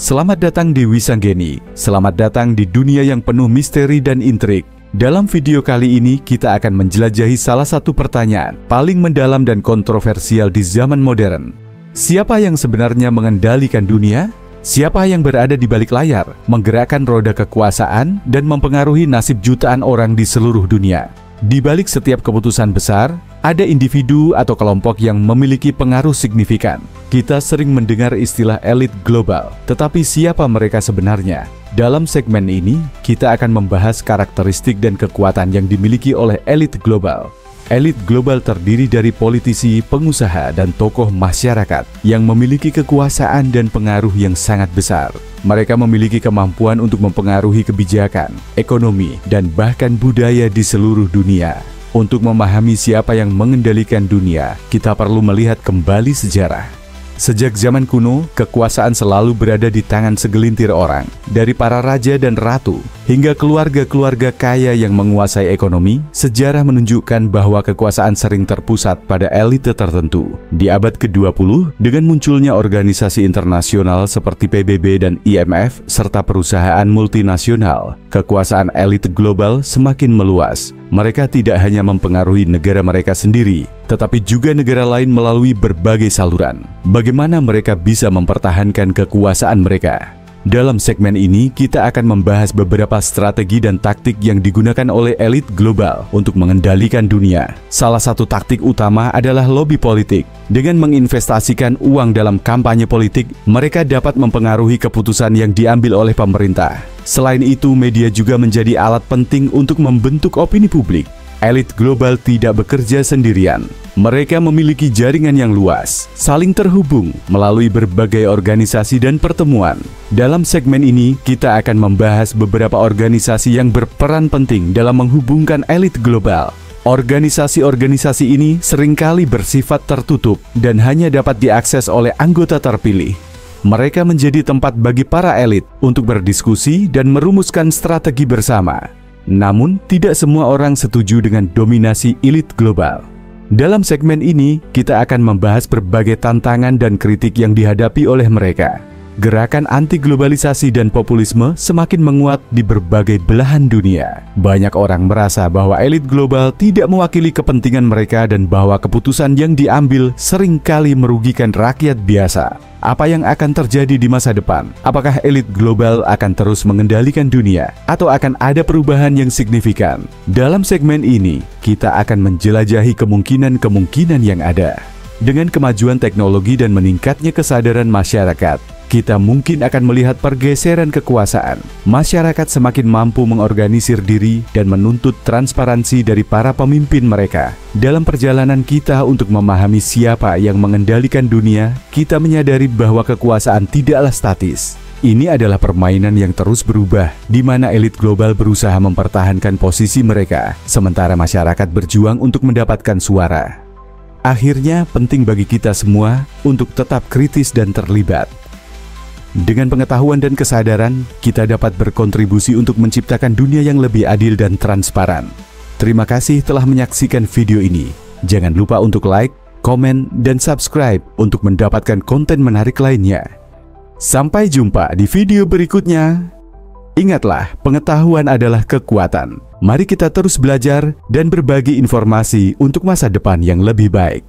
Selamat datang di Wisanggeni. Selamat datang di dunia yang penuh misteri dan intrik. Dalam video kali ini kita akan menjelajahi salah satu pertanyaan paling mendalam dan kontroversial di zaman modern. Siapa yang sebenarnya mengendalikan dunia? Siapa yang berada di balik layar, menggerakkan roda kekuasaan dan mempengaruhi nasib jutaan orang di seluruh dunia? Di balik setiap keputusan besar, ada individu atau kelompok yang memiliki pengaruh signifikan. Kita sering mendengar istilah elit global, tetapi siapa mereka sebenarnya? Dalam segmen ini, kita akan membahas karakteristik dan kekuatan yang dimiliki oleh elit global. Elit global terdiri dari politisi, pengusaha, dan tokoh masyarakat yang memiliki kekuasaan dan pengaruh yang sangat besar. Mereka memiliki kemampuan untuk mempengaruhi kebijakan, ekonomi, dan bahkan budaya di seluruh dunia. Untuk memahami siapa yang mengendalikan dunia, kita perlu melihat kembali sejarah. Sejak zaman kuno, kekuasaan selalu berada di tangan segelintir orang, dari para raja dan ratu hingga keluarga-keluarga kaya yang menguasai ekonomi. Sejarah menunjukkan bahwa kekuasaan sering terpusat pada elite tertentu. Di abad ke-20, dengan munculnya organisasi internasional seperti PBB dan IMF serta perusahaan multinasional, kekuasaan elit global semakin meluas. Mereka tidak hanya mempengaruhi negara mereka sendiri, tetapi juga negara lain melalui berbagai saluran. Bagaimana mereka bisa mempertahankan kekuasaan mereka? Dalam segmen ini, kita akan membahas beberapa strategi dan taktik yang digunakan oleh elit global untuk mengendalikan dunia. Salah satu taktik utama adalah lobby politik. Dengan menginvestasikan uang dalam kampanye politik, mereka dapat mempengaruhi keputusan yang diambil oleh pemerintah. Selain itu, media juga menjadi alat penting untuk membentuk opini publik. Elit global tidak bekerja sendirian. Mereka memiliki jaringan yang luas, saling terhubung melalui berbagai organisasi dan pertemuan. Dalam segmen ini, kita akan membahas beberapa organisasi yang berperan penting dalam menghubungkan elit global. Organisasi-organisasi ini seringkali bersifat tertutup dan hanya dapat diakses oleh anggota terpilih. Mereka menjadi tempat bagi para elit untuk berdiskusi dan merumuskan strategi bersama. Namun, tidak semua orang setuju dengan dominasi elit global. Dalam segmen ini, kita akan membahas berbagai tantangan dan kritik yang dihadapi oleh mereka. Gerakan anti-globalisasi dan populisme semakin menguat di berbagai belahan dunia. Banyak orang merasa bahwa elit global tidak mewakili kepentingan mereka dan bahwa keputusan yang diambil seringkali merugikan rakyat biasa. Apa yang akan terjadi di masa depan? Apakah elit global akan terus mengendalikan dunia atau akan ada perubahan yang signifikan? Dalam segmen ini, kita akan menjelajahi kemungkinan-kemungkinan yang ada. Dengan kemajuan teknologi dan meningkatnya kesadaran masyarakat, kita mungkin akan melihat pergeseran kekuasaan. Masyarakat semakin mampu mengorganisir diri dan menuntut transparansi dari para pemimpin mereka. Dalam perjalanan kita untuk memahami siapa yang mengendalikan dunia, kita menyadari bahwa kekuasaan tidaklah statis. Ini adalah permainan yang terus berubah, di mana elit global berusaha mempertahankan posisi mereka, sementara masyarakat berjuang untuk mendapatkan suara. Akhirnya, penting bagi kita semua untuk tetap kritis dan terlibat. Dengan pengetahuan dan kesadaran, kita dapat berkontribusi untuk menciptakan dunia yang lebih adil dan transparan. Terima kasih telah menyaksikan video ini. Jangan lupa untuk like, komen, dan subscribe untuk mendapatkan konten menarik lainnya. Sampai jumpa di video berikutnya. Ingatlah, pengetahuan adalah kekuatan. Mari kita terus belajar dan berbagi informasi untuk masa depan yang lebih baik.